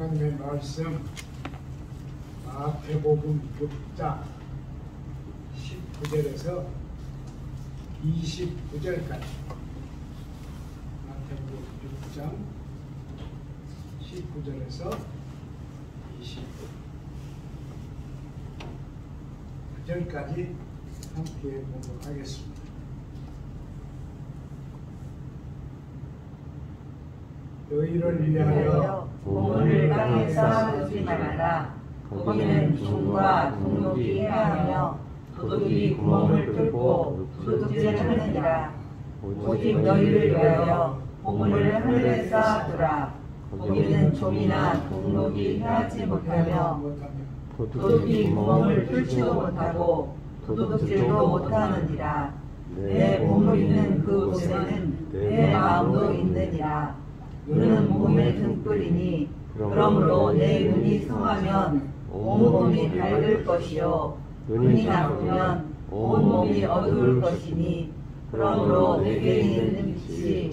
하나님의 말씀 마태복음 6장 19절에서 29절까지 마태복음 6장 19절에서 29절까지 함께 보도록 하겠습니다. 너희를 위하여 보물을 땅에 쌓아두지 말라. 거기는 종과 동록이 해하며 도둑이 구멍을 뚫고 도둑질하느니라. 오직 너희를 위하여 보물을 하늘에 쌓아두라. 거기는 종이나 동록이 해하지 못하며 도둑이 구멍을 뚫지도 못하고 도둑질도 못하느니라. 내 보물 있는 그곳에는 내 마음도 있느니라. 눈은 몸의 등불이니 그러므로 내 눈이 성하면 온몸이 밝을 것이요 눈이 나쁘면 온몸이 어두울 것이니 그러므로 내게 있는 빛이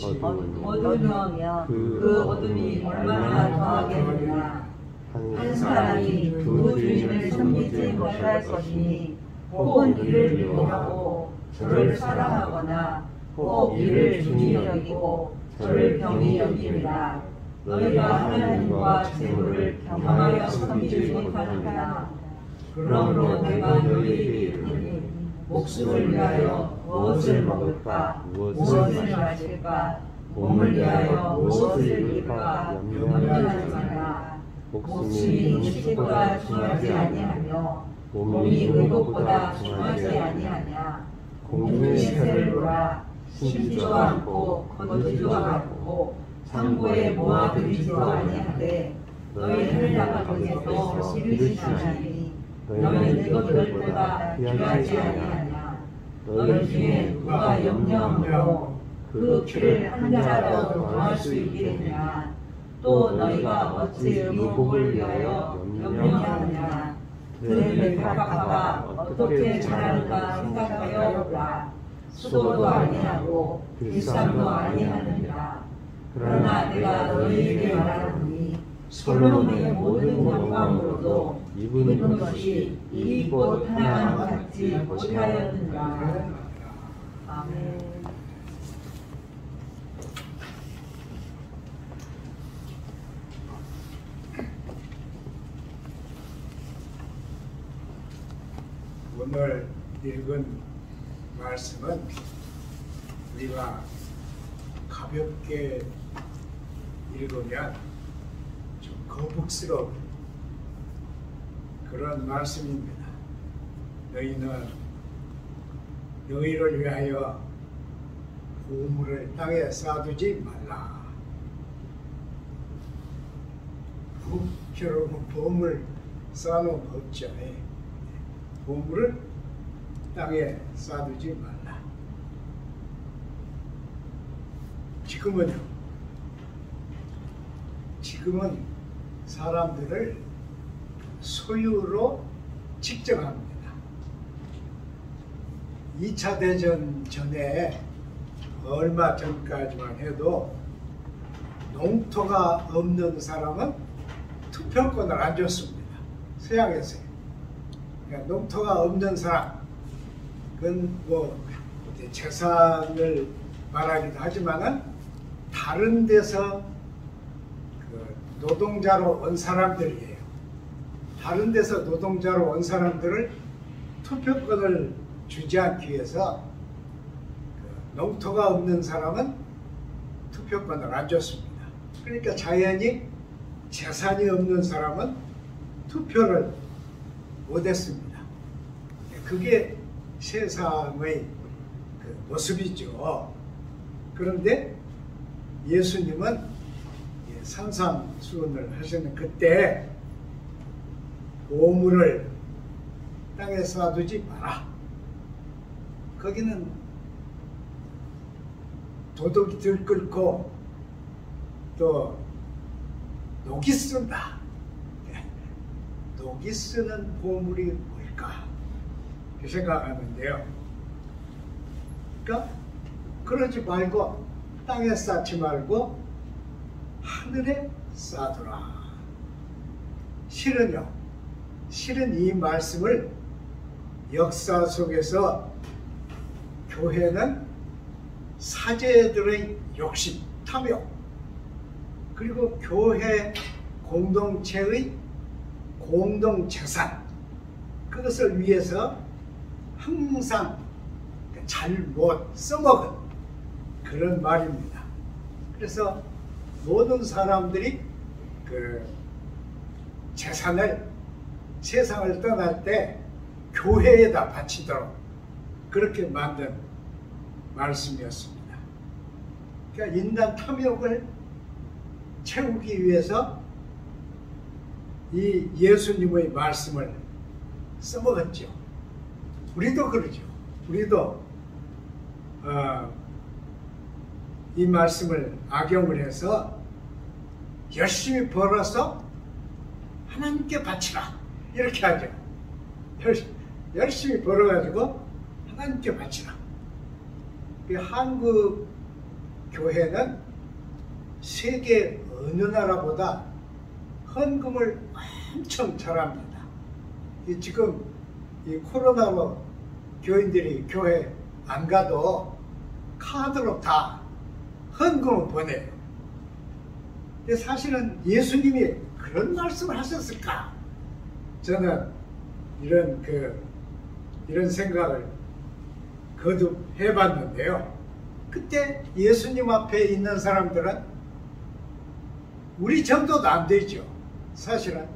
어두우면 그 어둠이 얼마나 더하겠느냐. 한 사람이 두 주인을 섬기지 못할 것이니 혹은 이를 미워하고 저를 사랑하거나 혹 이를 중히 여기고 저를 경히 여기리라. 너희가 하나님과 재물을 겸하여 섬기지 못하는구나. 그러므로 내가 너희에게 이르노니 목숨을 위하여 무엇을 먹을까, 무엇을 마실까, 몸을 위하여 무엇을 입을까 염려하지 말라. 목숨이 음식보다 중하지 아니하며 몸이 의복보다 중하지 아니하냐. 공중의 새를 보라. 심지도 않고 거두지도 않고 창고에 모아두지도 아니하되 너희 하나님께서 기르시나니 너희 그것들보다 귀하지 아니하냐. 너희 중에 누가 염려하고 그 피를 한 자라도 더할 수 있겠느냐. 또 너희가 어찌 의복을 위하여 염려하느냐. 그의 백합화가 어떻게 자라는가 생각하여 보라. 수고도 아니하고 일상도 아니하느니라. 그러나 내가 너희에게 말하노니 솔로몬의 모든 영광으로도 입은 것이 이 꽃 하나만 갖지 못하였느니라. 아멘. 오늘 읽은 말씀은 우리가 가볍게 읽으면 좀 거북스러운 그런 말씀입니다. 너희를 위하여 보물을 땅에 쌓아두지 말라. 여러분, 보물 쌓아놓은 거 없죠. 보물을 땅에 쌓아두지 말라. 지금은 사람들을 소유로 측정합니다. 2차 대전 전에 얼마 전까지만 해도 농토가 없는 사람은 투표권을 안 줬습니다. 서양에서요. 그러니까 농토가 없는 사람, 그건 뭐 재산을 말하기도 하지만은 다른 데서 그 노동자로 온 사람들이에요. 다른 데서 노동자로 온 사람들을 투표권을 주지 않기 위해서 그 농토가 없는 사람은 투표권을 안 줬습니다. 그러니까 자연히 재산이 없는 사람은 투표를 못했습니다. 그게 세상의 그 모습이죠. 그런데 예수님은 산상수훈을 하시는 그때 보물을 땅에 쌓아두지 마라. 거기는 도둑이 들끓고 또 녹이 쓴다. 녹이 쓰는 보물이 뭘까? 이렇게 생각하는데요. 그러니까 그러지 말고 땅에 쌓지 말고 하늘에 쌓아두라. 실은 이 말씀을 역사 속에서 교회는 사제들의 욕심, 탐욕, 그리고 교회 공동체의 공동재산, 그것을 위해서 항상 잘못 써먹은 그런 말입니다. 그래서 모든 사람들이 그 재산을 세상을 떠날 때 교회에다 바치도록 그렇게 만든 말씀이었습니다. 그러니까 인간 탐욕을 채우기 위해서 이 예수님의 말씀을 써먹었죠. 우리도 그러죠. 우리도 이 말씀을 악용을 해서 열심히 벌어서 하나님께 바치라 이렇게 하죠. 열심히 벌어가지고 하나님께 바치라. 한국 교회는 세계 어느 나라보다 헌금을 엄청 잘합니다. 지금 이 코로나로 교인들이 교회 안 가도 카드로 다 헌금을 보내요. 근데 사실은 예수님이 그런 말씀을 하셨을까? 저는 이런 생각을 거듭 해봤는데요. 그때 예수님 앞에 있는 사람들은 우리 정도도 안 되죠. 사실은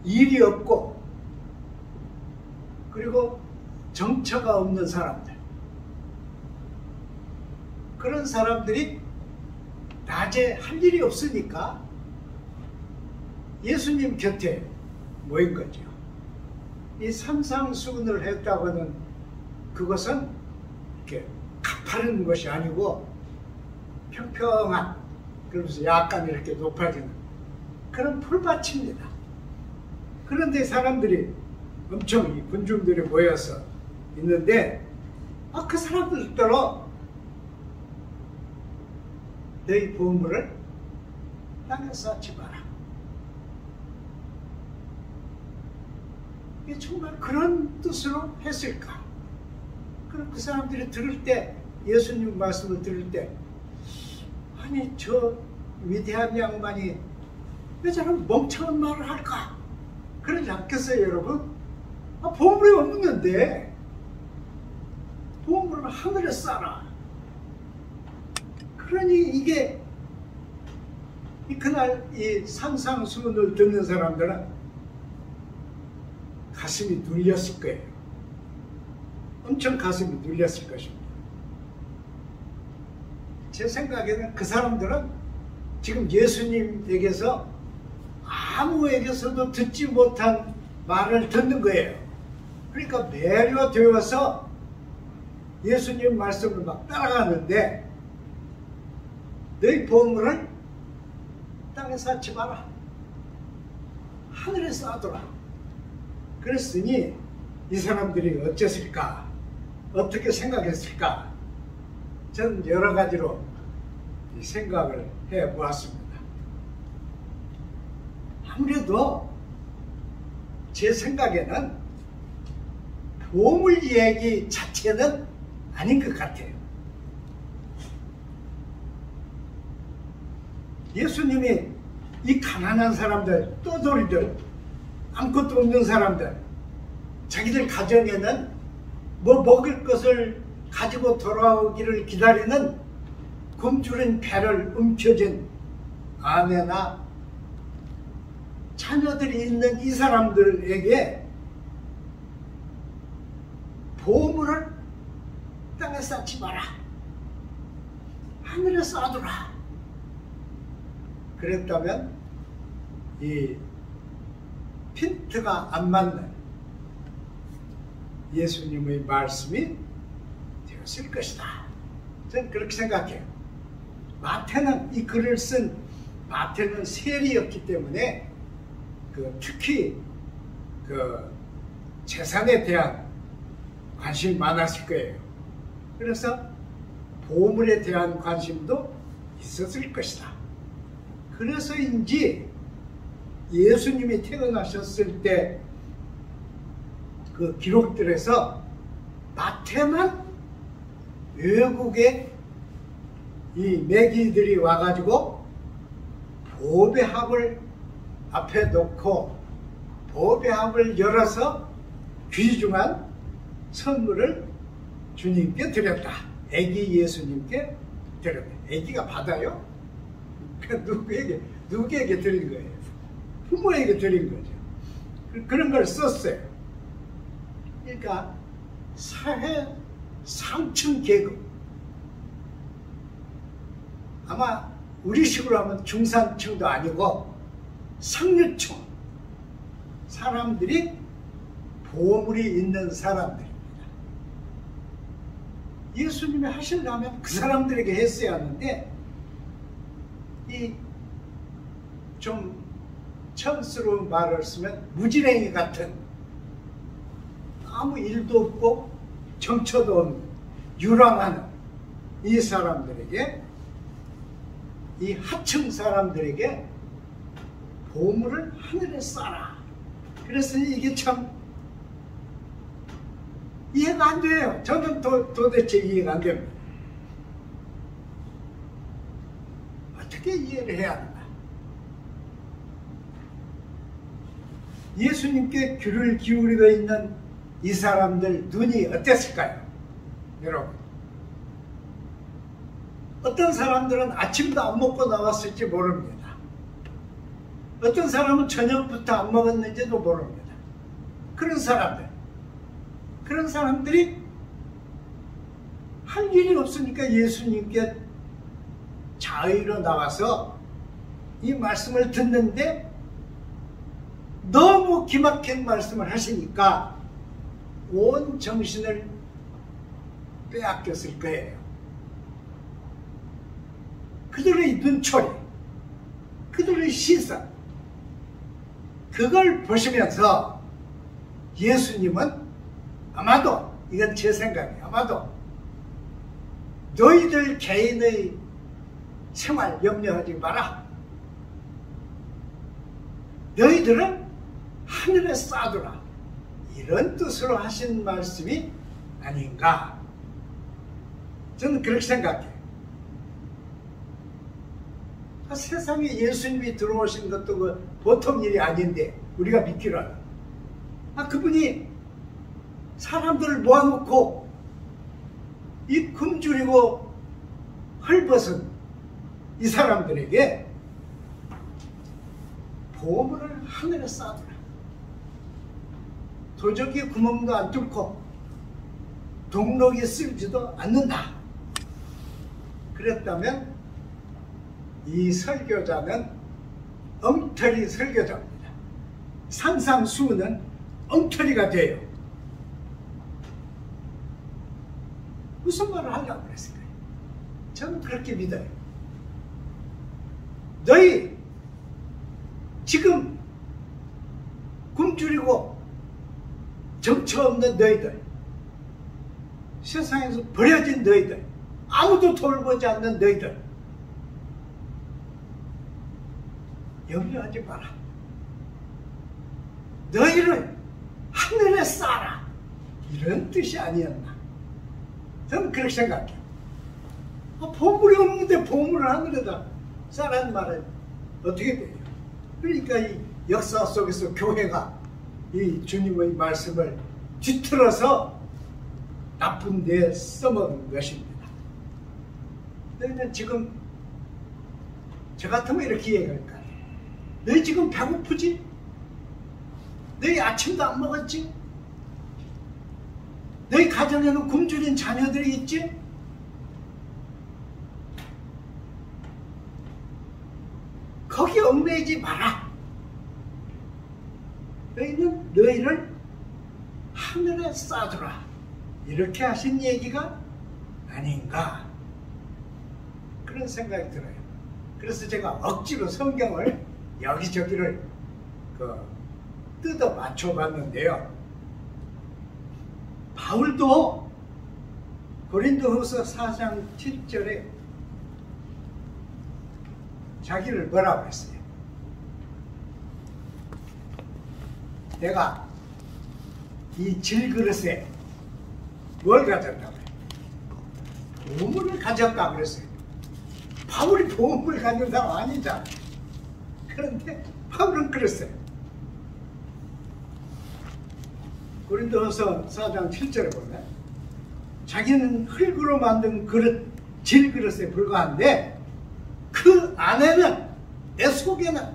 일이 없고 그리고 정처가 없는 사람들, 그런 사람들이 낮에 할 일이 없으니까 예수님 곁에 모인 거죠. 이 산상수훈을 했다고 하는 그것은 이렇게 가파른 것이 아니고 평평한, 그러면서 약간 이렇게 높아지는 그런 풀밭입니다. 그런데 사람들이 엄청 이 군중들이 모여서 있는데 그 사람들더러 너희 보물을 땅에 쌓지 마라. 이게 정말 그런 뜻으로 했을까? 그럼 그 사람들이 들을 때, 예수님 말씀을 들을 때, 아니 저 위대한 양반이 왜 저런 멍청한 말을 할까? 그러지 않겠어요, 여러분? 보물이 없는데 보물을 하늘에 쌓아라. 그러니 이게 그날 이 산상수훈을 듣는 사람들은 가슴이 눌렸을 거예요. 엄청 가슴이 눌렸을 것입니다. 제 생각에는 그 사람들은 지금 예수님에게서 아무에게서도 듣지 못한 말을 듣는 거예요. 그러니까 매료되어서 예수님 말씀을 막 따라가는데 너희 보물을 땅에 쌓지 마라. 하늘에 쌓아둬라. 그랬으니 이 사람들이 어땠을까? 어떻게 생각했을까? 저는 여러 가지로 생각을 해보았습니다. 아무래도 제 생각에는 보물 얘기 자체는 아닌 것 같아요. 예수님이 이 가난한 사람들, 떠돌이들, 아무것도 없는 사람들, 자기들 가정에는 뭐 먹을 것을 가지고 돌아오기를 기다리는 굶주린 배를 움켜쥔 아내나 자녀들이 있는 이 사람들에게 보물을 땅에 쌓지 마라. 하늘에 쌓아두라. 그랬다면 이 핀트가 안 맞는 예수님의 말씀이 되었을 것이다. 저는 그렇게 생각해요. 마태는 이 글을 쓴 마태는 세리였기 때문에 특히 재산에 대한 관심이 많았을 거예요. 그래서 보물에 대한 관심도 있었을 것이다. 그래서인지 예수님이 태어나셨을 때 그 기록들에서 마태만 외국에 이 매기들이 와가지고 보배합을 앞에 놓고 보배합을 열어서 귀중한 선물을 주님께 드렸다. 아기 예수님께 드렸다. 아기가 받아요? 누구에게 드린 거예요? 부모에게 드린 거죠. 그런 걸 썼어요. 그러니까 사회 상층 계급, 아마 우리식으로 하면 중산층도 아니고 상류층 사람들이 보물이 있는 사람들입니다. 예수님이 하시려면 그 사람들에게 했어야 하는데 이 좀 천스러운 말을 쓰면 무지랭이 같은 아무 일도 없고 정처도 없는 유랑하는 이 사람들에게, 이 하층 사람들에게 보물을 하늘에 쏴라. 그래서 이게 참 이해가 안 돼요. 저는 도대체 이해가 안 됩니다. 어떻게 이해를 해야 하는가? 예수님께 귀를 기울이고 있는 이 사람들 눈이 어땠을까요? 여러분, 어떤 사람들은 아침도 안 먹고 나왔을지 모릅니다. 어떤 사람은 저녁부터 안 먹었는지도 모릅니다. 그런 사람들이 할 일이 없으니까 예수님께 자의로 나와서 이 말씀을 듣는데 너무 기막힌 말씀을 하시니까 온 정신을 빼앗겼을 거예요. 그들의 눈초리, 그들의 시선, 그걸 보시면서 예수님은 아마도, 이건 제 생각이에요, 아마도 너희들 개인의 생활 염려하지 마라. 너희들은 하늘에 쏴두라. 이런 뜻으로 하신 말씀이 아닌가. 저는 그렇게 생각해요. 세상에 예수님이 들어오신 것도 보통 일이 아닌데 우리가 믿기로 하나. 그분이 사람들을 모아놓고 이 굶주리고 헐벗은 이 사람들에게 보물을 하늘에 쏴두라. 도적이 구멍도 안 뚫고 동록이 쓸지도 않는다. 그랬다면 이 설교자는 엉터리 설교자입니다. 상상수는 엉터리가 돼요. 무슨 말을 하려고 그랬을까요? 저는 그렇게 믿어요. 너희 지금 굶주리고 정처 없는 너희들, 세상에서 버려진 너희들, 아무도 돌보지 않는 너희들, 염려하지 마라. 너희를 하늘에 쏴라. 이런 뜻이 아니었나. 저는 그렇게 생각해요. 보물이 없는데 보물을 하늘에다 쏴라는 말은 어떻게 돼요? 그러니까 이 역사 속에서 교회가 이 주님의 말씀을 뒤틀어서 나쁜 데 써먹은 것입니다. 너희는 지금 저 같으면 이렇게 얘기할 거예요. 너희 지금 배고프지? 너희 아침도 안 먹었지? 너희 가정에는 굶주린 자녀들이 있지? 거기 얽매이지 마라. 너희는 너희를 하늘에 쏴두라. 이렇게 하신 얘기가 아닌가. 그런 생각이 들어요. 그래서 제가 억지로 성경을 여기저기를 뜯어 맞춰봤는데요. 바울도 고린도후서 4장 7절에 자기를 뭐라고 했어요? 내가 이 질그릇에 뭘 가졌다고 해요? 보물을 가졌다 그랬어요. 바울이 보물을 가진 사람 아니잖아. 그런데 바울은 그랬어요. 고린도서 4장 7절에 보면 자기는 흙으로 만든 그릇, 질그릇에 불과한데 그 안에는, 내 속에는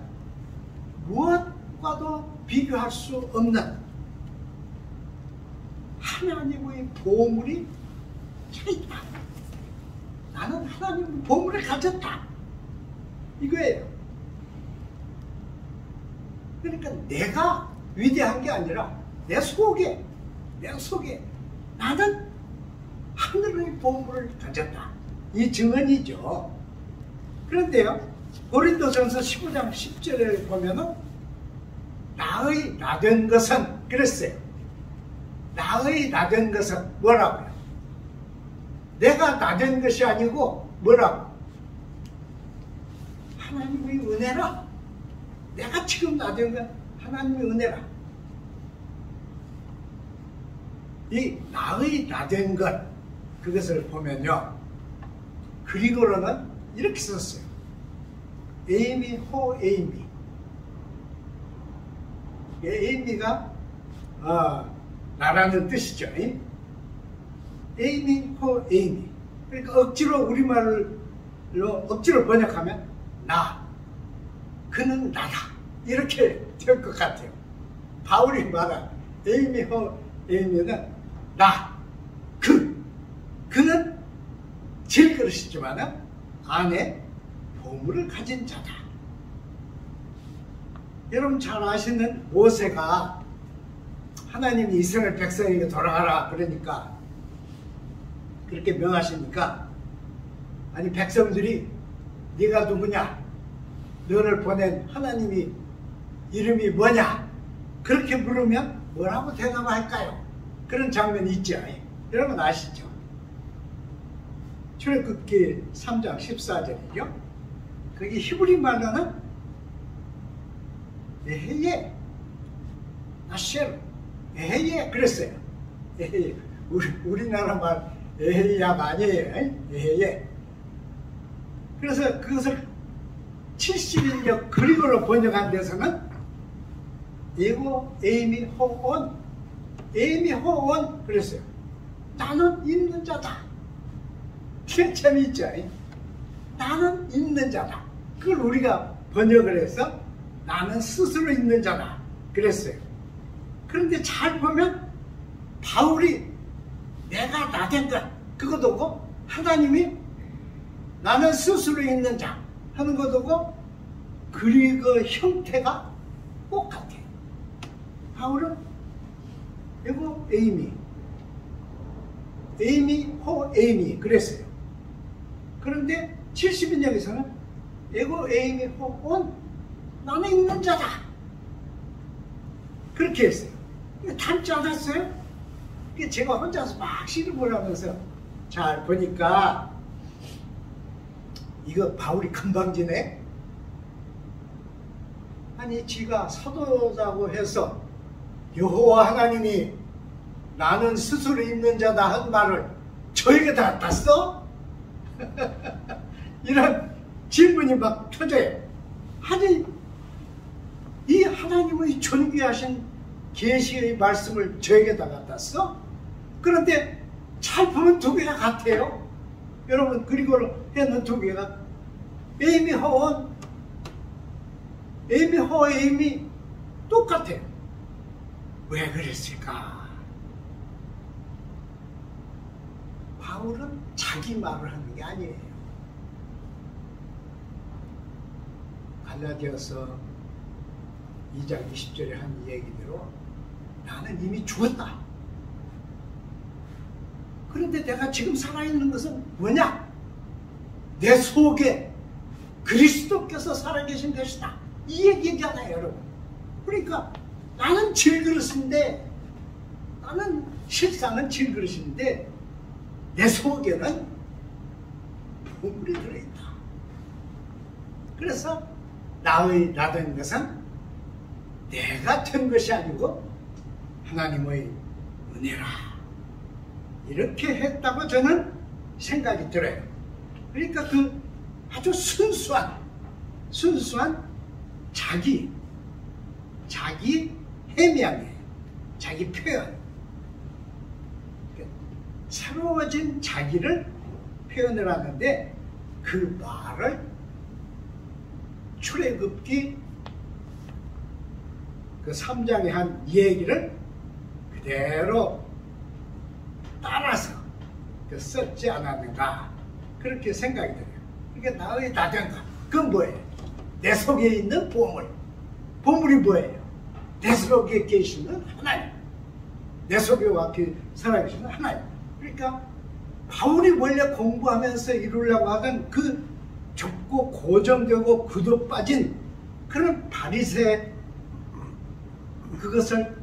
무엇과도 비교할 수 없는 하나님의 보물이 차있다. 나는 하나님의 보물을 가졌다. 이거예요. 그러니까 내가 위대한 게 아니라 내 속에 나는 하늘의 보물을 가졌다. 이 증언이죠. 그런데요, 고린도전서 15장 10절에 보면은 나의 나된 것은 그랬어요. 나의 나된 것은 뭐라고요? 내가 나된 것이 아니고 뭐라고? 하나님의 은혜라. 내가 지금 나된 건 하나님의 은혜라. 이 나의 나된 것, 그것을 보면요, 그리고로는 이렇게 썼어요. 에이미 호 에이미. 에이미가 나라는 뜻이죠. 에이미 호 에이미. 그러니까 억지로 우리말로 억지로 번역하면 나, 그는 나다, 이렇게 될 것 같아요. 바울이 말한 에이미 호 에이미는 나, 그는 질그릇이지만 안에 보물을 가진 자다. 여러분 잘 아시는 모세가 하나님이 이스라엘 백성에게 돌아가라 그러니까, 그렇게 명하시니까, 아니 백성들이 네가 누구냐, 너를 보낸 하나님이 이름이 뭐냐, 그렇게 물으면 뭐라고 대답할까요? 그런 장면이 있죠. 여러분 아시죠? 출애굽기 3장 14절이죠. 거기 히브리 말로는 에헤예, 나셰르, 에헤예 그랬어요. 에헤예. 우리나라 말 에헤야가 아니에요. 에헤예. 그래서 그것을 70인역 그리고로 번역한 데서는 에고 에이미 호온, 에이미 호온 그랬어요. 나는 있는 자다. 재미있죠? 나는 있는 자다. 그걸 우리가 번역을 해서 나는 스스로 있는 자다 그랬어요. 그런데 잘 보면 바울이 내가 나된 것, 그것도 없고, 하나님이 나는 스스로 있는 자 하는 것도 없고, 그리고 형태가 똑같아요. 바울은 에고 에이미, 에이미 호 에이미 그랬어요. 그런데 70인역에서는 에고 에이미 호 온, 나는 있는 자다, 그렇게 했어요. 닮지 않았어요? 제가 혼자서 막 씨름을 하면서 잘 보니까 이거 바울이 건방지네. 아니 지가 사도라고 해서 여호와 하나님이 나는 스스로 있는 자다 한 말을 저에게 다 땄어? 이런 질문이 막 터져요. 아니 이 하나님의 존귀하신 계시의 말씀을 저에게 다 갖다 어? 그런데 잘 보면 두 개가 같아요. 여러분 그리고 해놓은 두 개가 에이미 호온, 에이미 호 에이미 똑같아요. 왜 그랬을까? 바울은 자기 말을 하는 게 아니에요. 갈라디아서 2장 20절에 한 얘기대로 나는 이미 죽었다. 그런데 내가 지금 살아있는 것은 뭐냐? 내 속에 그리스도께서 살아계신 것이다. 이 얘기잖아요, 여러분. 그러니까 나는 질그릇인데, 나는 실상은 질그릇인데 내 속에는 보물이 들어있다. 그래서 나의 나된 것은 내가 된 것이 아니고 하나님의 은혜라. 이렇게 했다고 저는 생각이 들어요. 그러니까 그 아주 순수한 자기 해명이에요. 자기 표현. 새로워진 자기를 표현을 하는데 그 말을 출애굽기 그 3장에 한 얘기를 그대로 따라서 썼지 않았는가 그렇게 생각이 들어요. 그러니까 나의 나된가 그건 뭐예요? 내 속에 있는 보물. 보물이 뭐예요? 내 속에 계시는 하나님. 내 속에 와 살아계시는 하나님. 그러니까 바울이 원래 공부하면서 이루려고 하던 그 좁고 고정되고 굳어 빠진 그런 바리새 그것을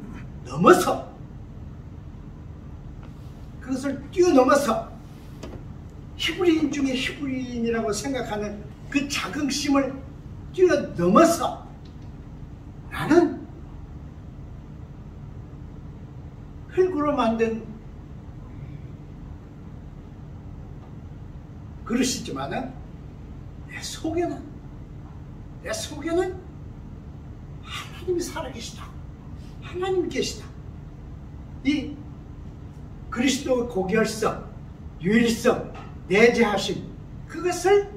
넘어서 그것을 뛰어넘어서 히브리인 중에 히브리인이라고 생각하는 그 자긍심을 뛰어넘어서 나는 흙으로 만든 그릇이지만은 내 속에는 하나님이 살아계시다. 하나님이 계시다. 이 그리스도의 고결성, 유일성, 내재하심 그것을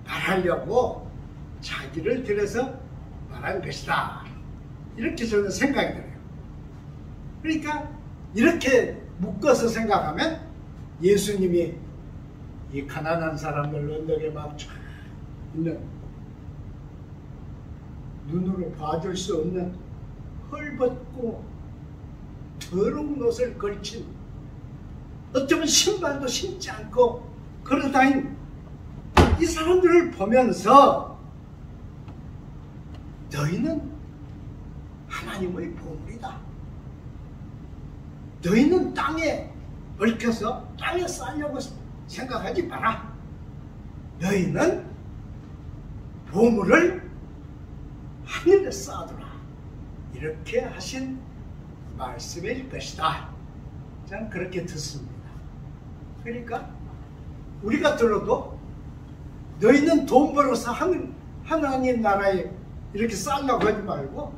말하려고 자기를 들여서 말한 것이다. 이렇게 저는 생각이 들어요. 그러니까 이렇게 묶어서 생각하면 예수님이 이 가난한 사람들 언덕에 막 쫙 있는 눈으로 봐줄 수 없는 헐벗고 더러운 옷을 걸친 어쩌면 신발도 신지 않고 걸어다닌 이 사람들을 보면서 너희는 하나님의 보물이다. 너희는 땅에 얽혀서 땅에 쌓으려고 생각하지 마라. 너희는 보물을 하늘에 쌓아두라. 이렇게 하신 말씀일 것이다. 저는 그렇게 듣습니다. 그러니까 우리가 들어도 너희는 돈 벌어서 하나님 나라에 이렇게 쌓으려고 하지 말고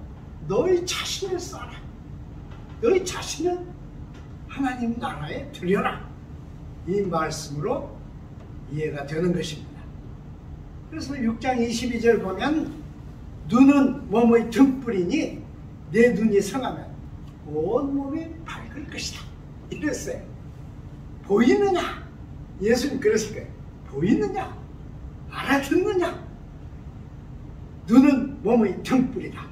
너희 자신을 쌓아라. 너희 자신을 하나님 나라에 들여라. 이 말씀으로 이해가 되는 것입니다. 그래서 6장 22절 보면 눈은 몸의 등불이니 내 눈이 성하면 온 몸이 밝을 것이다. 이랬어요. 보이느냐? 예수님 그랬을 거예요. 보이느냐? 알아듣느냐? 눈은 몸의 등불이다.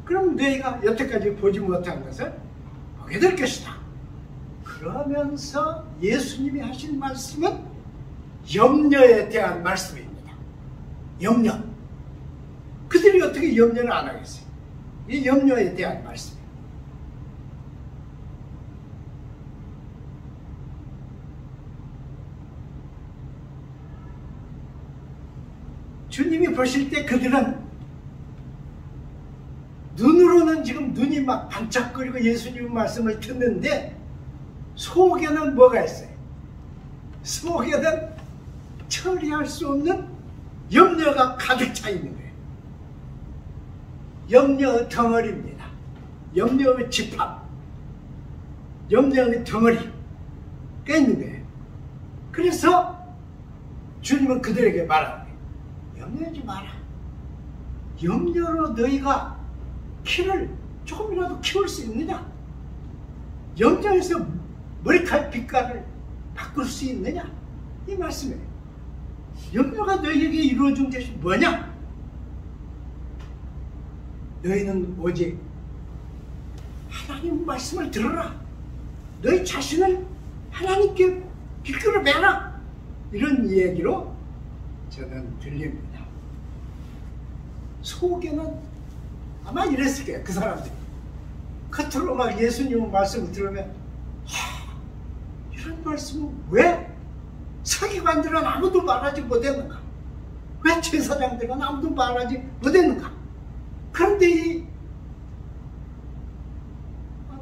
그럼 너희가 여태까지 보지 못한 것을 보게 될 것이다. 그러면서 예수님이 하신 말씀은 염려에 대한 말씀입니다. 염려. 그들이 어떻게 염려를 안 하겠어요? 이 염려에 대한 말씀이에요. 주님이 보실 때 그들은 눈으로는 지금 눈이 막 반짝거리고 예수님 말씀을 듣는데 속에는 뭐가 있어요? 속에는 처리할 수 없는 염려가 가득 차 있는 거예요. 염려의 덩어리입니다. 염려의 집합, 염려의 덩어리가 있는 거예요. 그래서 주님은 그들에게 말하는 거예요. 염려하지 마라. 염려로 너희가 키를 조금이라도 키울 수 있느냐? 염려에서 머리칼 빛깔을 바꿀 수 있느냐? 이 말씀이에요. 염려가 너희에게 이루어준 것이 뭐냐? 너희는 오직 하나님 말씀을 들어라. 너희 자신을 하나님께 비끌어 매라. 이런 얘기로 저는 들립니다. 속에는 아마 이랬을 거예요. 그 사람들이 겉으로 막 예수님 말씀을 들으면 이런 말씀은 왜 서기관들은 아무도 말하지 못했는가? 왜 제사장들은 아무도 말하지 못했는가? 그런데 이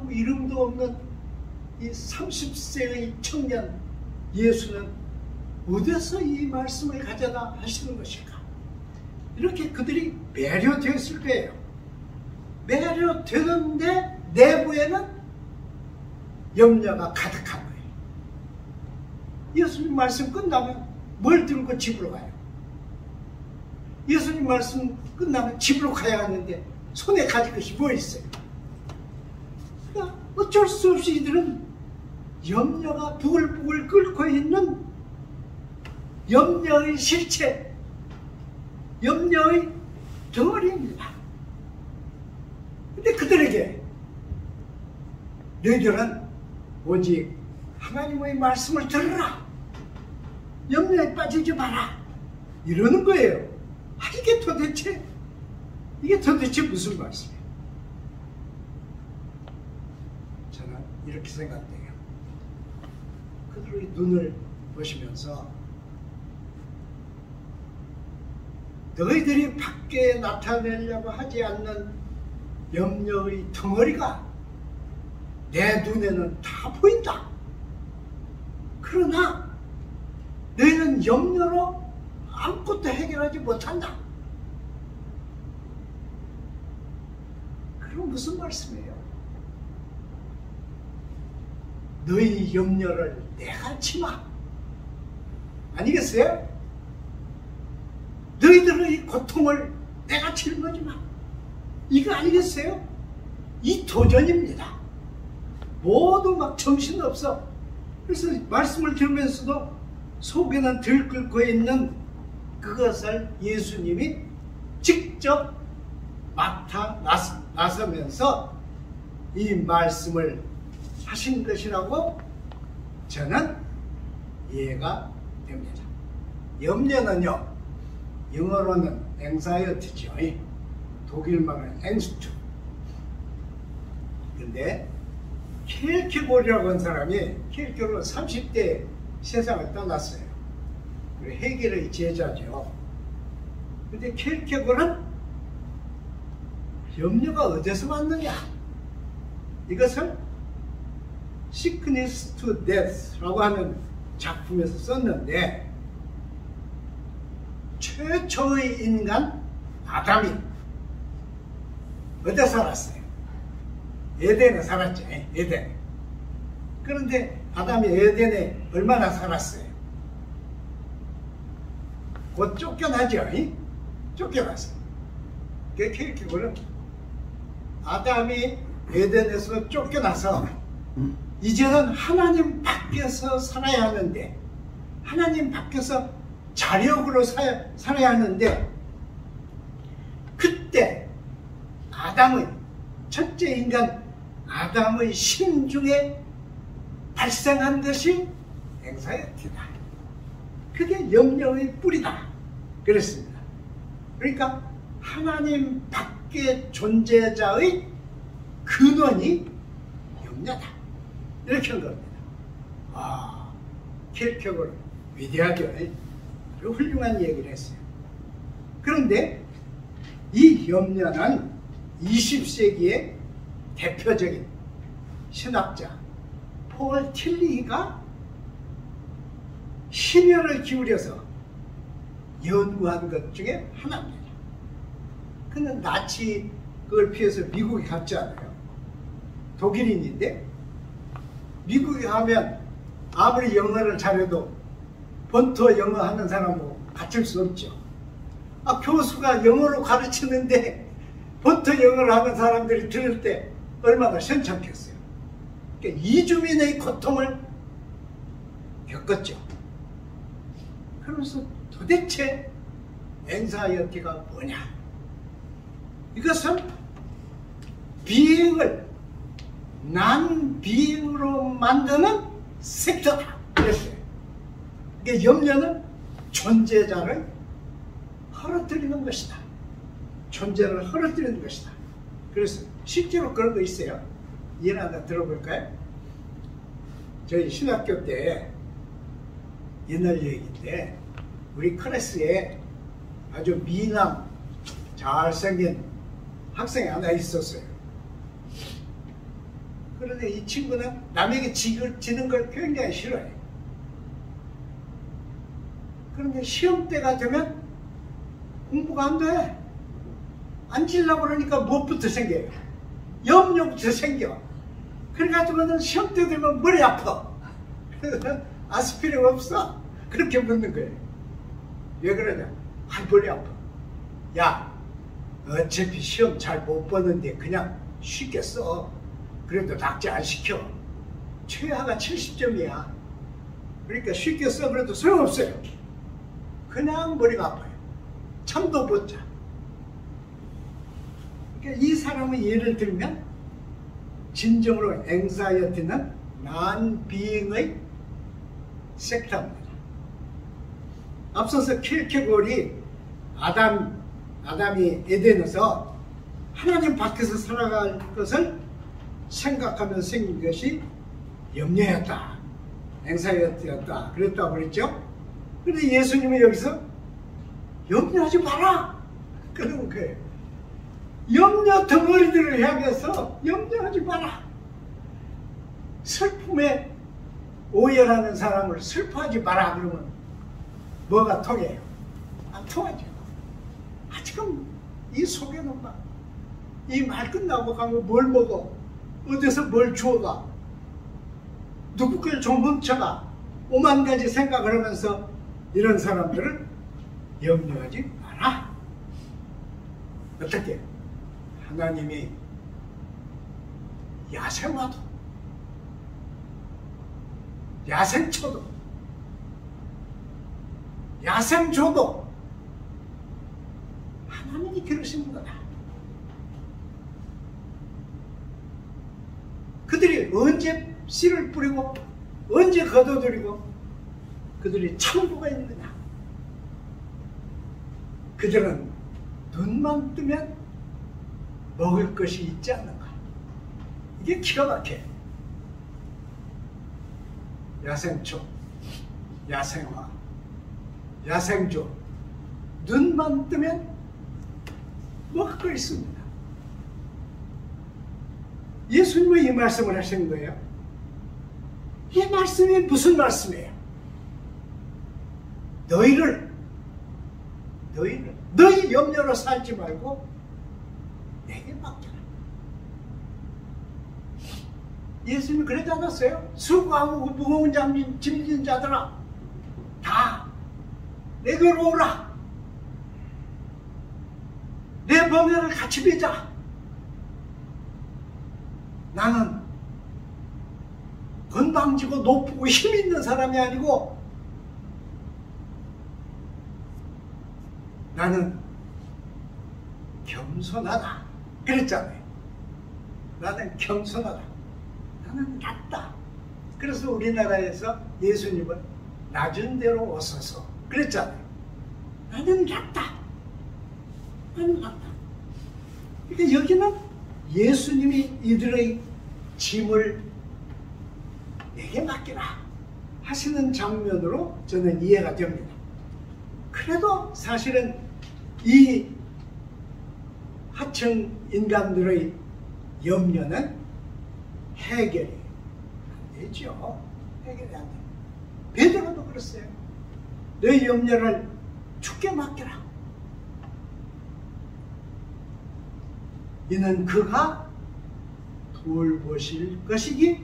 아무 이름도 없는 이 30세의 청년 예수는 어디서 이 말씀을 가져다 하시는 것일까? 이렇게 그들이 매료되었을 거예요. 매료되는데 내부에는 염려가 가득한 거예요. 예수님 말씀 끝나면 뭘 들고 집으로 가요? 예수님 말씀 끝나면 집으로 가야 하는데 손에 가질 것이 뭐 있어요? 그러니까 어쩔 수 없이 이들은 염려가 부글부글 끓고 있는 염려의 실체, 염려의 덩어리입니다. 근데 그들에게 너희들은 오직 하나님의 말씀을 들으라, 염려에 빠지지 마라, 이러는 거예요. 이게 도대체 무슨 말씀이에요? 저는 이렇게 생각돼요. 그들의 눈을 보시면서 너희들이 밖에 나타내려고 하지 않는 염려의 덩어리가 내 눈에는 다 보인다. 그러나 너희는 염려로 아무것도 해결하지 못한다. 그럼 무슨 말씀이에요? 너희 염려를 내가 치마 아니겠어요? 너희들의 고통을 내가 짊어지마, 이거 아니겠어요? 이 도전입니다. 모두 막 정신없어. 그래서 말씀을 들으면서도 속에는 들끓고 있는 그것을 예수님이 직접 맡아 나서면서 이 말씀을 하신 것이라고 저는 이해가 됩니다. 염려는요, 영어로는 anxiety죠. 독일말은 앵스트. 근데 킬케고르라고 하는 사람이, 킬케고르는 30대에 세상을 떠났어요. 헤겔의 제자죠. 근데 킬케고르는 염려가 어디서 왔느냐, 이것을 Sickness to Death라고 하는 작품에서 썼는데, 최초의 인간 아담이 어디 살았어요? 에덴에 살았죠. 에덴. 그런데 아담이 에덴에 얼마나 살았어요? 곧 쫓겨나죠. 쫓겨났어요. 킬케고르는 아담이 에덴에서 쫓겨나서 이제는 하나님 밖에서 살아야 하는데, 하나님 밖에서 자력으로 살아야 하는데, 그때 아담의, 첫째 인간 아담의 심중에 발생한 것이 앵사이어티다. 그게 염려의 뿌리다. 그랬습니다. 그러니까 하나님 밖의 존재자의 근원이 염려다, 이렇게 한 겁니다. 아, 킬케고르 위대하죠. 훌륭한 얘기를 했어요. 그런데 이 염려는 20세기의 대표적인 신학자 폴 틸리히가 심혈을 기울여서 연구한 것 중에 하나입니다. 그는 나치 그걸 피해서 미국에 갔지 않아요. 독일인인데 미국에 가면 아무리 영어를 잘해도 본토 영어 하는 사람하고 같을 수 없죠. 교수가 영어로 가르치는데 본토 영어를 하는 사람들이 들을 때 얼마나 현찮겠어요. 그러니까 이주민의 고통을 겪었죠. 그러면서 도대체 앵사이어티가 뭐냐? 이것은 비행을 난 비행으로 만드는 섹터다, 그랬어요. 이게 염려는 존재자를 헐어뜨리는 것이다. 존재를 헐어뜨리는 것이다. 그래서 실제로 그런 거 있어요. 예를 하나 들어볼까요? 저희 신학교 때 옛날 얘기인데, 우리 클래스에 아주 미남 잘생긴 학생이 하나 있었어요. 그런데 이 친구는 남에게 지는 걸 굉장히 싫어해. 그런데 시험 때가 되면 공부가 안 돼. 앉으려고 그러니까 무엇부터 생겨요? 염려부터 생겨. 그래가지고는 시험 때 되면 머리 아파. 아스피린 없어? 그렇게 묻는 거예요. 왜 그러냐? 아, 머리 아파. 야, 어차피 시험 잘 못 보는데 그냥 쉽게 써. 그래도 낙제 안 시켜. 최하가 70점이야. 그러니까 쉽게 써. 그래도 소용없어요. 그냥 머리가 아파요. 잠도 못 자. 그러니까 이 사람의 예를 들면 진정으로 앵사이어티는 난비잉의 섹터입니다. 앞서서 킬케골이 아담이 에덴에서 하나님 밖에서 살아갈 것을 생각하며 생긴 것이 염려였다. 앵사이어티였다. 그랬다고 그랬죠? 그런데 예수님은 여기서 염려하지 마라! 그러는 거예요. 염려 덩어리들을 향해서 염려하지 마라. 슬픔에 오열하는 사람을 슬퍼하지 마라 그러면 뭐가 통해요? 안 통하죠. 지금 이 속에는 막 이 말 끝나고 가면 뭘 먹어? 어디서 뭘 주워가? 누구 걸 좀 훔쳐가? 오만 가지 생각을 하면서 이런 사람들을 염려하지 마라. 어떻게? 하나님이 야생화도, 야생초도, 야생조도 하나님이 기르신 거다. 그들이 언제 씨를 뿌리고 언제 걷어들이고 그들이 창고가 있는 거다. 그들은 눈만 뜨면 먹을 것이 있지 않는가. 이게 기가 막혀. 야생초, 야생화, 야생조, 눈만 뜨면 먹을 거 있습니다. 예수님은 이 말씀을 하신 거예요. 이 말씀이 무슨 말씀이에요? 너희 염려로 살지 말고 내게 맡겨라. 예수님이 그러지 않았어요? 수고하고 무거운 짐진 자들아 다 내게로 오라. 내 멍에를 같이 매자. 나는 건방지고 높고 힘 있는 사람이 아니고 나는 겸손하다. 그랬잖아요. 나는 겸손하다. 나는 낮다. 그래서 우리나라에서 예수님은 낮은 데로 오소서 그랬잖아요. 나는 낮다. 나는 낮다. 그러니까 여기는 예수님이 이들의 짐을 내게 맡기라 하시는 장면으로 저는 이해가 됩니다. 그래도 사실은 이 하층 인간들의 염려는 해결이 안 되죠. 해결이 안 돼요. 베드로도 그랬어요. 너희 염려를 주께 맡기라. 이는 그가 돌보실 것이기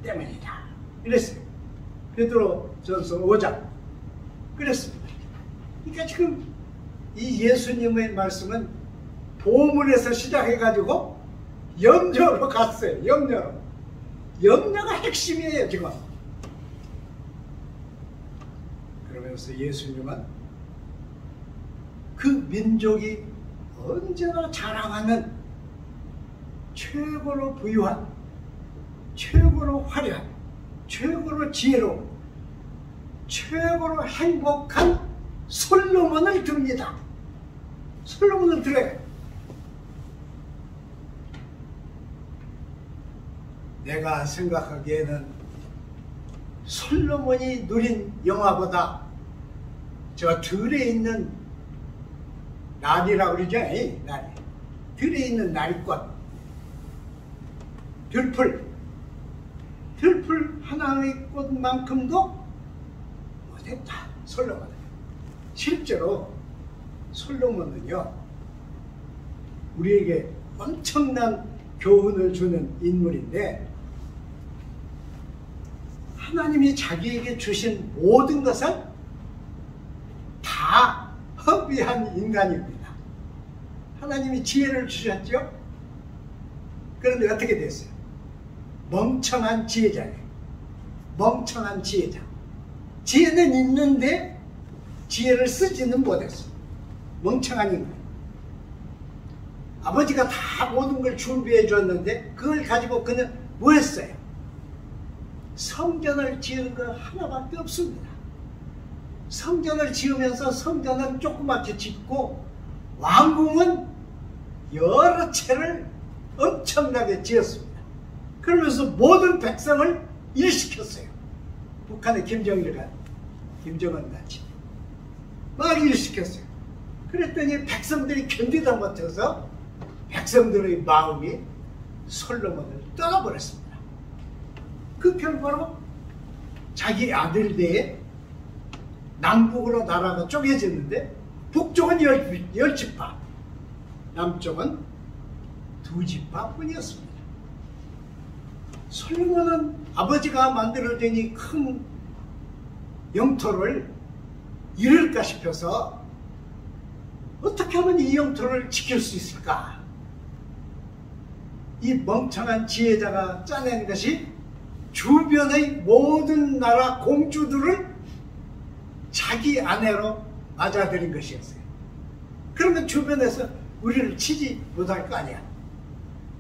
때문이다. 이랬어요. 베드로전서 5장. 그랬습니다. 그러니까 지금 이 예수님의 말씀은 보물에서 시작해가지고 염려로 갔어요. 염려로. 염려가 핵심이에요, 지금. 그러면서 예수님은 그 민족이 언제나 자랑하는 최고로 부유한, 최고로 화려한, 최고로 지혜로운, 최고로 행복한 솔로몬을 듭니다. 솔로몬을 들어요. 내가 생각하기에는 솔로몬이 누린 영화보다 저 들에 있는 날이라고 그러죠. 날이. 들에 있는 날꽃, 들풀, 들풀 하나의 꽃만큼도 못했다. 솔로몬은. 실제로 솔로몬은요, 우리에게 엄청난 교훈을 주는 인물인데, 하나님이 자기에게 주신 모든 것을 다 허비한 인간입니다. 하나님이 지혜를 주셨죠? 그런데 어떻게 됐어요? 멍청한 지혜자예요. 멍청한 지혜자. 지혜는 있는데 지혜를 쓰지는 못했어요. 멍청한 인간. 아버지가 다 모든 걸 준비해 줬는데 그걸 가지고 그는 뭐 했어요? 성전을 지은 거 하나밖에 없습니다. 성전을 지으면서 성전은 조그맣게 짓고 왕궁은 여러 채를 엄청나게 지었습니다. 그러면서 모든 백성을 일시켰어요. 북한의 김정은 같이 막 일시켰어요. 그랬더니 백성들이 견디다 못해서 백성들의 마음이 솔로몬을 떠나버렸습니다. 그 결과로 자기 아들 대에 남북으로 나라가 쪼개졌는데 북쪽은 10지파, 남쪽은 2지파뿐이었습니다. 솔로몬은 아버지가 만들어진 큰 영토를 잃을까 싶어서 어떻게 하면 이 영토를 지킬 수 있을까? 이 멍청한 지혜자가 짜낸 것이 주변의 모든 나라 공주들을 자기 아내로 맞아들인 것이었어요. 그러면 주변에서 우리를 치지 못할 거 아니야.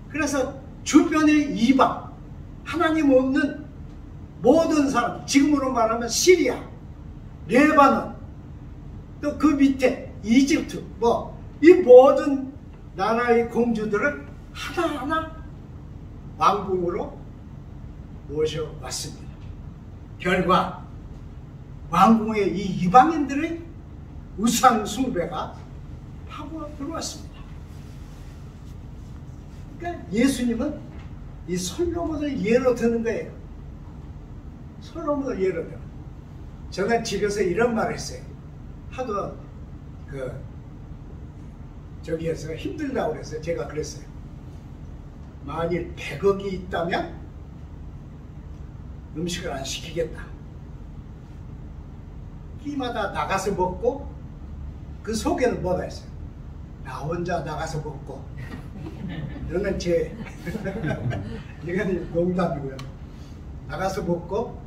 그래서 주변의 이방, 하나님 없는 모든 사람, 지금으로 말하면 시리아, 레바논, 또 그 밑에 이집트, 이 모든 나라의 공주들을 하나하나 왕궁으로 모셔왔습니다. 결과 왕궁에 이 이방인들의 우상 숭배가 파고 들어왔습니다. 그러니까 예수님은 이 솔로몬을 예로 드는 거예요. 솔로몬을 예로 들어. 저는 집에서 이런 말을 했어요. 하도 저기에서 힘들다고 그래서 제가 그랬어요. 만일 100억이 있다면 음식을 안 시키겠다. 끼마다 나가서 먹고 그 속에는 뭐가 있어요? 나 혼자 나가서 먹고. 이거는 이건 농담이고요. 나가서 먹고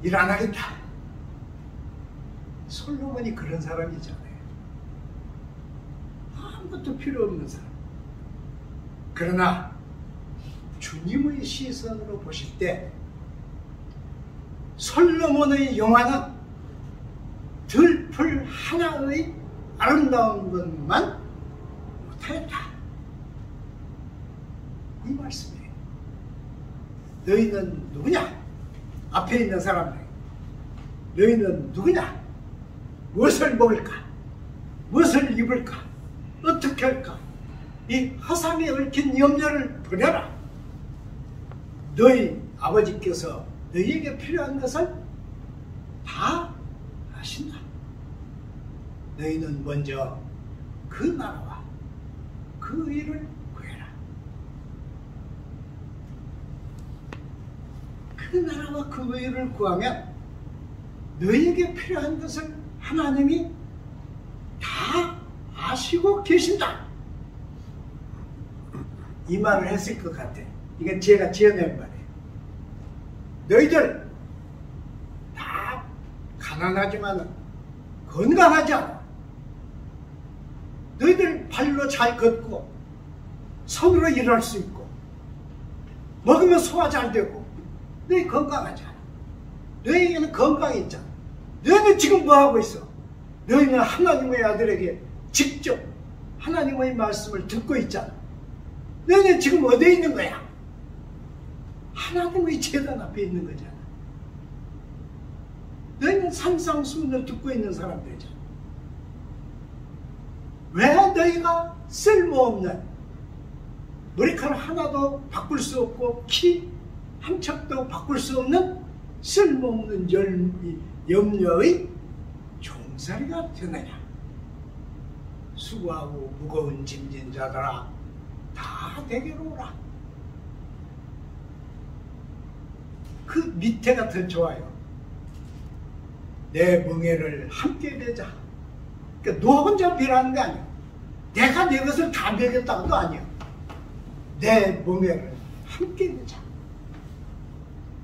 일 안 하겠다. 솔로몬이 그런 사람이잖아요. 아무것도 필요 없는 사람. 그러나 주님의 시선으로 보실 때 솔로몬의 영화는 들풀 하나의 아름다운 것만 못하였다. 이 말씀이에요. 너희는 누구냐? 앞에 있는 사람들. 너희는 누구냐? 무엇을 먹을까? 무엇을 입을까? 어떻게 할까? 이 화상에 얽힌 염려를 버려라. 너희 아버지께서 너희에게 필요한 것을 다 아신다. 너희는 먼저 그 나라와 그 의를 구해라. 그 나라와 그 의를 구하면 너희에게 필요한 것을 하나님이 다 아시고 계신다. 이 말을 했을 것 같아. 이건 제가 지어낸 말이에요. 너희들 다 가난하지만 건강하지 않아. 너희들 발로 잘 걷고 손으로 일할 수 있고 먹으면 소화 잘 되고 너희 건강하지 않아. 너희에게는 건강이 있잖아. 너희는 지금 뭐하고 있어? 너희는 하나님의 아들에게 직접 하나님의 말씀을 듣고 있잖아. 너희는 지금 어디에 있는 거야? 하나님의 제단 앞에 있는 거잖아. 너희는 산상수훈을 듣고 있는 사람들이잖아. 왜 너희가 쓸모없는 머리카락 하나도 바꿀 수 없고 키 한 척도 바꿀 수 없는 쓸모없는 염려의 종살이가 되느냐. 수고하고 무거운 짐진 자들아 다 내게로 오라. 그 밑에가 더 좋아요. 내 멍에를 함께 매자. 그러니까 너 혼자 비라는 게 아니야. 내가 내 것을 다 매겠다고도 아니야. 내 멍에를 함께 매자.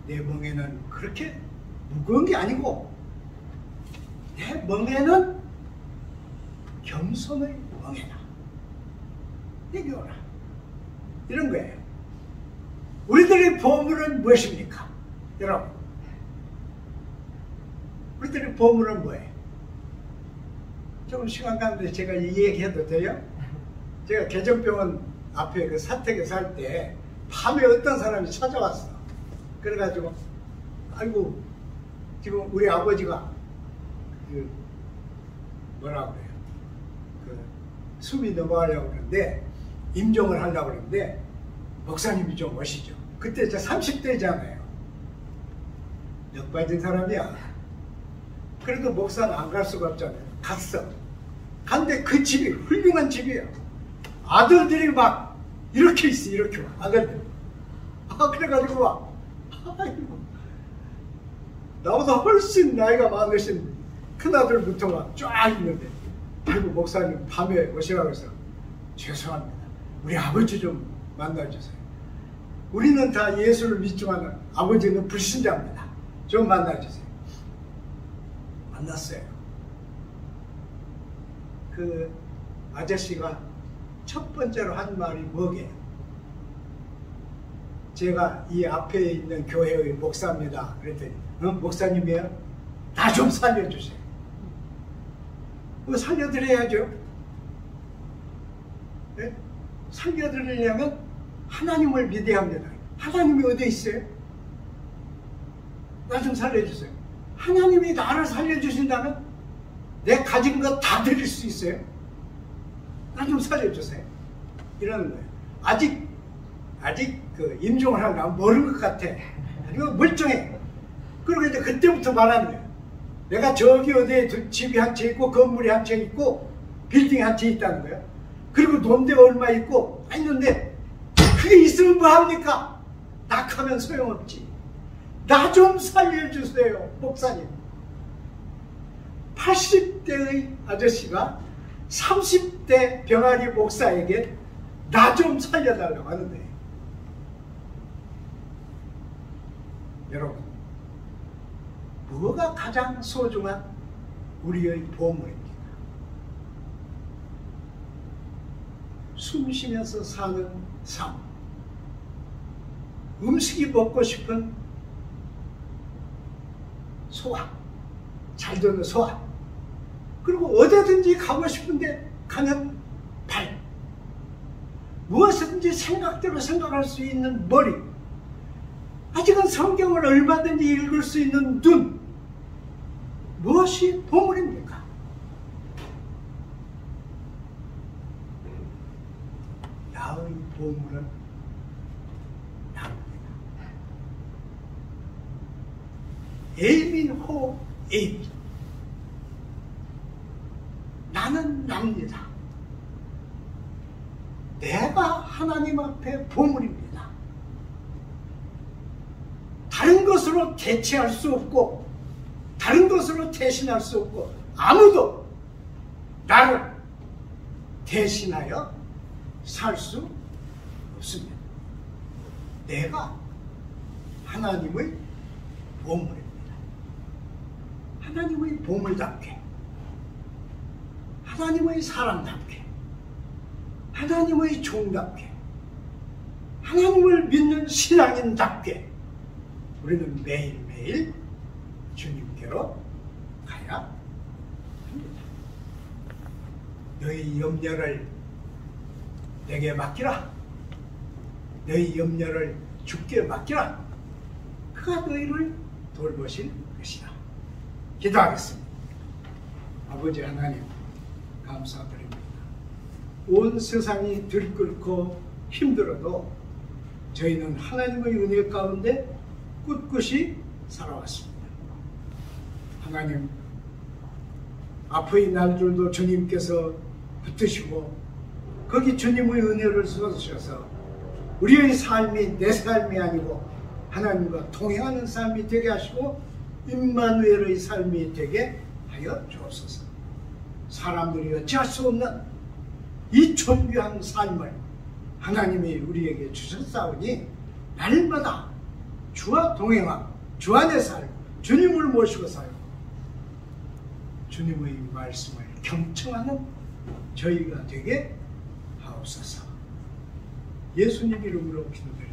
내 멍에는 그렇게 무거운 게 아니고 내 멍에는 겸손의 멍에다. 내게 오라. 이런 거예요. 우리들의 보물은 무엇입니까? 여러분, 우리들의 보물은 뭐예요? 조금 시간 가는데 제가 이 얘기해도 돼요? 제가 개정병원 앞에 그 사택에 살 때 밤에 어떤 사람이 찾아왔어. 그래가지고 아이고 지금 우리 아버지가 그 뭐라 그래요? 그 숨이 넘어가려고 그러는데 임종을 하려고 그러는데 목사님이 좀 오시죠. 그때 저 30대잖아요. 역 빠진 사람이야. 그래도 목사는 안 갈 수가 없잖아요. 갔어. 갔는데 그 집이 훌륭한 집이에요. 아들들이 막 이렇게 있어. 이렇게 와. 아들들. 그래가지고 와. 아이고. 나보다 훨씬 나이가 많으신 큰아들부터가 쫙 있는데 아이고 목사님 밤에 오시라고 해서 죄송합니다. 우리 아버지 좀 만나주세요. 우리는 다 예수를 믿지만 아버지는 불신자입니다. 좀 만나주세요. 만났어요. 그 아저씨가 첫 번째로 한 말이 뭐게요? 제가 이 앞에 있는 교회의 목사입니다. 그랬더니 목사님이에요? 나 좀 살려주세요. 살려드려야죠. 네? 살려드리려면 하나님을 믿어야 합니다. 하나님이 어디 있어요? 나 좀 살려주세요. 하나님이 나를 살려주신다면 내 가진 것 다 드릴 수 있어요? 나 좀 살려주세요. 이러는 거예요. 아직 그 임종을 하려면 모르는 것 같아. 이거 멀쩡해. 그리고 이제 그때부터 말하는 거예요. 내가 저기 어디에 집이 한 채 있고 건물이 한 채 있고 빌딩이 한 채 있다는 거예요. 그리고 돈대 얼마 있고 다 있는데 그게 있으면 뭐합니까? 낙하면 소용없지. 나 좀 살려주세요, 목사님. 80대의 아저씨가 30대 병아리 목사에게 나 좀 살려달라고 하는데 여러분, 뭐가 가장 소중한 우리의 보물입니까? 숨 쉬면서 사는 삶, 음식이 먹고 싶은 소화, 잘 되는 소화, 그리고 어디든지 가고 싶은데 가는 발, 무엇이든지 생각대로 생각할 수 있는 머리, 아직은 성경을 얼마든지 읽을 수 있는 눈, 무엇이 보물입니까? 나의 보물은 나입니다. 에이미호 에이미. 나는 납니다. 내가 하나님 앞에 보물입니다. 다른 것으로 대체할 수 없고 다른 것으로 대신할 수 없고 아무도 나를 대신하여 살 수 없습니다. 내가 하나님의 보물입니다. 하나님의 보물답게, 하나님의 사람답게, 하나님의 종답게, 하나님을 믿는 신앙인답게 우리는 매일매일 주님께로 가야 합니다. 너희 염려를 내게 맡기라. 너희 염려를 주께 맡기라. 그가 너희를 돌보실 것이다. 기도하겠습니다. 아버지 하나님, 감사드립니다. 온 세상이 들끓고 힘들어도 저희는 하나님의 은혜 가운데 꿋꿋이 살아왔습니다. 하나님, 앞의 날들도 주님께서 붙드시고 거기 주님의 은혜를 쏟으셔서 우리의 삶이 내 삶이 아니고 하나님과 동행하는 삶이 되게 하시고 임마누엘의 삶이 되게 하여 주옵소서. 사람들이 어찌할 수 없는 이 존귀한 삶을 하나님이 우리에게 주셨사오니 날마다 주와 동행하고 주 안에 살고 주님을 모시고 살고 주님의 말씀을 경청하는 저희가 되게 하옵소서. 예수님 이름으로 기도드립니다.